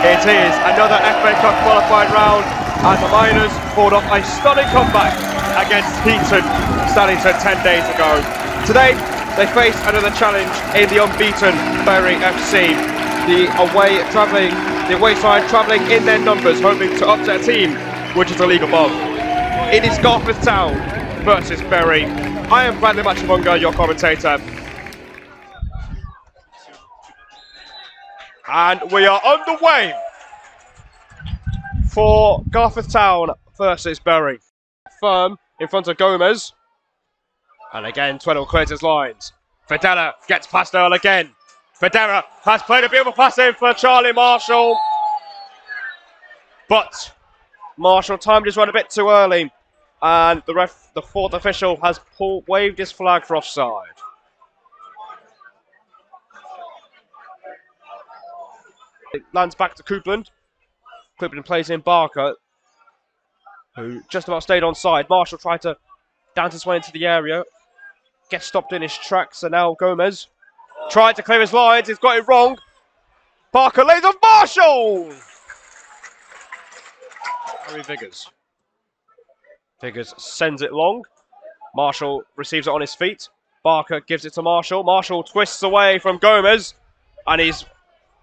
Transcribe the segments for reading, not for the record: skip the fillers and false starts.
It is another FA Cup qualifying round as the Miners pulled off a stunning comeback against Heaton Stannington 10 days ago. Today they face another challenge in the unbeaten Bury FC. The away side travelling in their numbers, hoping to upset a team which is a league above. It is Garforth Town versus Bury. I am Bradley Machimunga, your commentator. And we are underway for Garforth Town versus Bury. Firm in front of Gomez. And again, Tweddle clears his lines. Federa gets past Earl again. Federa has played a beautiful pass in for Charlie Marshall. But Marshall timed his run a bit too early. And the fourth official has waved his flag for offside. It lands back to Coupland. Coupland plays in Barker, who just about stayed on side. Marshall tried to dance his way into the area. Gets stopped in his tracks, and now Gomez tried to clear his lines. He's got it wrong. Barker lays off Marshall! Harry Viggers. Viggers sends it long. Marshall receives it on his feet. Barker gives it to Marshall. Marshall twists away from Gomez, and he's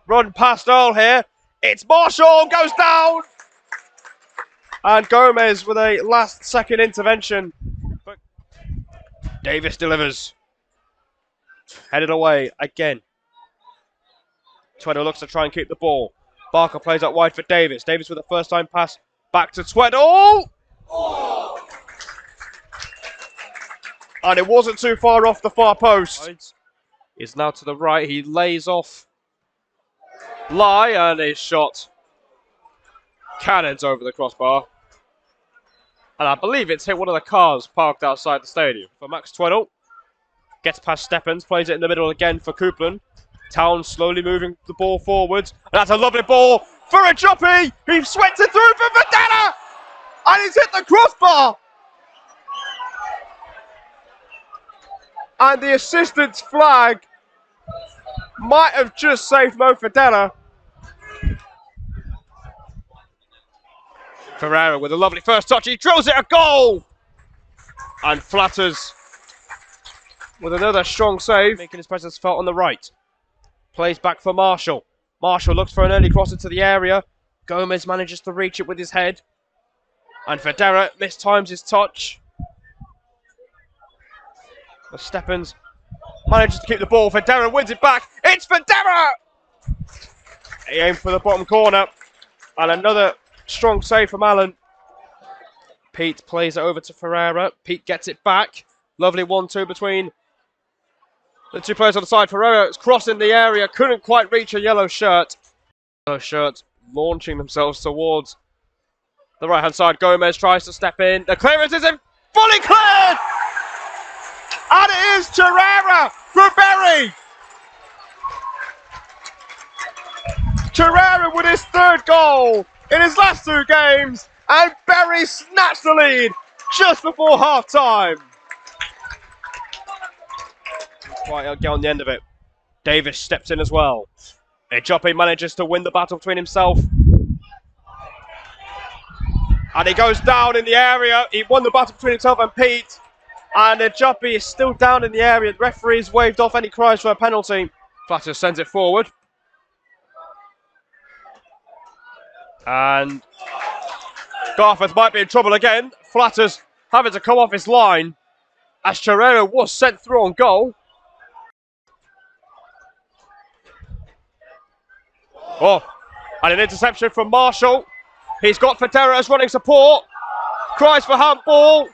run past Earl here. It's Marshall, goes down! And Gomez with a last-second intervention. But Davis delivers. Headed away again. Tweddle looks to try and keep the ball. Barker plays out wide for Davis. Davis with a first-time pass back to Tweddle. Oh! And it wasn't too far off the far post. He's now to the right. He lays off Lie, and his shot cannons over the crossbar. And I believe it's hit one of the cars parked outside the stadium. For Max Tweddle. Gets past Steppens, plays it in the middle again for Coupland. Town slowly moving the ball forwards. And that's a lovely ball for a Joppy. He sweats it through for Federa! And he's hit the crossbar! And the assistant's flag might have just saved Mo Federa. Cherera with a lovely first touch. He drills it a goal! And Flatters with another strong save, making his presence felt on the right. Plays back for Marshall. Marshall looks for an early cross into the area. Gomez manages to reach it with his head. And Federa mistimes his touch. Steppens manages to keep the ball. Federa wins it back. It's Federa! He aimed for the bottom corner. And another strong save from Allen. Pete plays it over to Ferreira. Pete gets it back. Lovely 1-2 between the two players on the side. Ferreira is crossing the area. Couldn't quite reach a yellow shirt. Yellow shirts launching themselves towards the right-hand side. Gomez tries to step in. The clearance is in. Fully cleared! And it is Cherera for Bury! Cherera with his third goal in his last two games, and Bury snatched the lead just before half-time. Quite get on the end of it. Davis steps in as well. Joppy manages to win the battle between himself. And he goes down in the area. He won the battle between himself and Pete. And Joppy is still down in the area. The referee's waved off any cries for a penalty. Flatters sends it forward. And Garforth might be in trouble again. Flatters having to come off his line as Cherera was sent through on goal. Oh, and an interception from Marshall. He's got Federa as running support. Cries for handball.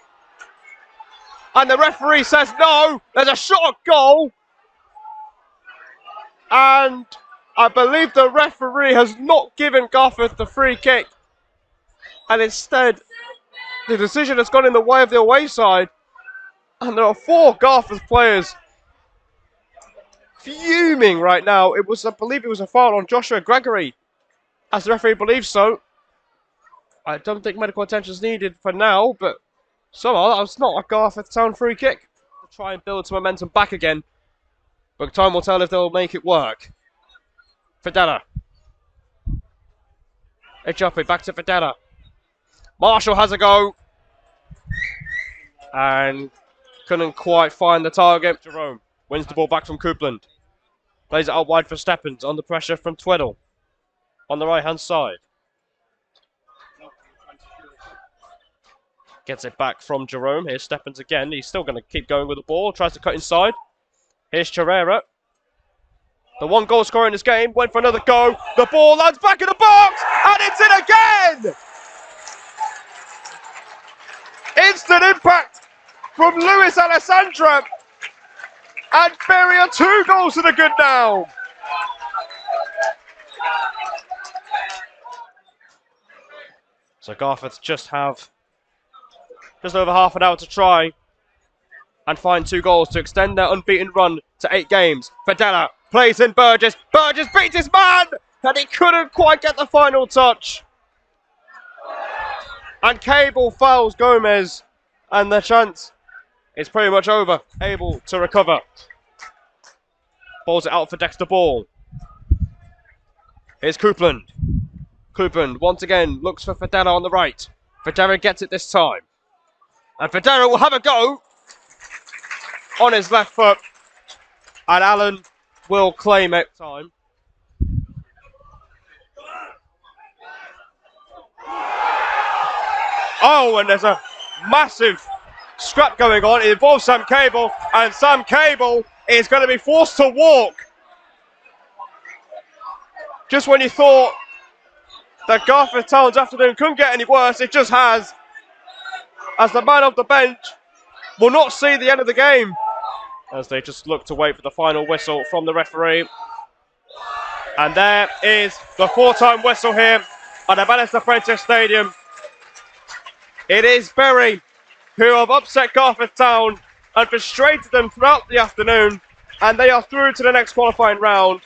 And the referee says no. There's a shot at goal. And I believe the referee has not given Garforth the free kick. And instead, the decision has gone in the way of the away side. And there are 4 Garforth players fuming right now. I believe it was a foul on Joshua Gregory, as the referee believes so. I don't think medical attention is needed for now, but somehow that's not a Garforth Town free kick. To try and build some momentum back again, but time will tell if they'll make it work. Federa Echope back to Fidela. Marshall has a go. And couldn't quite find the target. Jerome wins the ball back from Coupland. Plays it out wide for Steppens, under pressure from Tweddle. On the right-hand side. Gets it back from Jerome. Here's Steppens again. He's still going to keep going with the ball. Tries to cut inside. Here's Cherera. The one goal scorer in this game went for another go. The ball lands back in the box. And it's in again! Instant impact from Luis Alessandra. And Bury are 2 goals to the good now. So Garforth just over half an hour to try and find 2 goals to extend their unbeaten run to 8 games. Fidela plays in Burgess. Burgess beats his man, and he couldn't quite get the final touch. And Cable fouls Gomez, and the chance is pretty much over. Able to recover. Balls it out for Dexter Ball. Here's Coupland. Coupland once again looks for Fidela on the right. Fidela gets it this time. And Fidela will have a go on his left foot. And Allen will claim it time. Oh, and there's a massive scrap going on. It involves Sam Cable, and Sam Cable is going to be forced to walk. Just when you thought that Garforth Town's afternoon couldn't get any worse, it just has. As the man off the bench will not see the end of the game, as they just look to wait for the final whistle from the referee. And there is the 4-time whistle here at Emirates Apprentice Stadium. It is Bury who have upset Garforth Town and frustrated them throughout the afternoon, and they are through to the next qualifying round.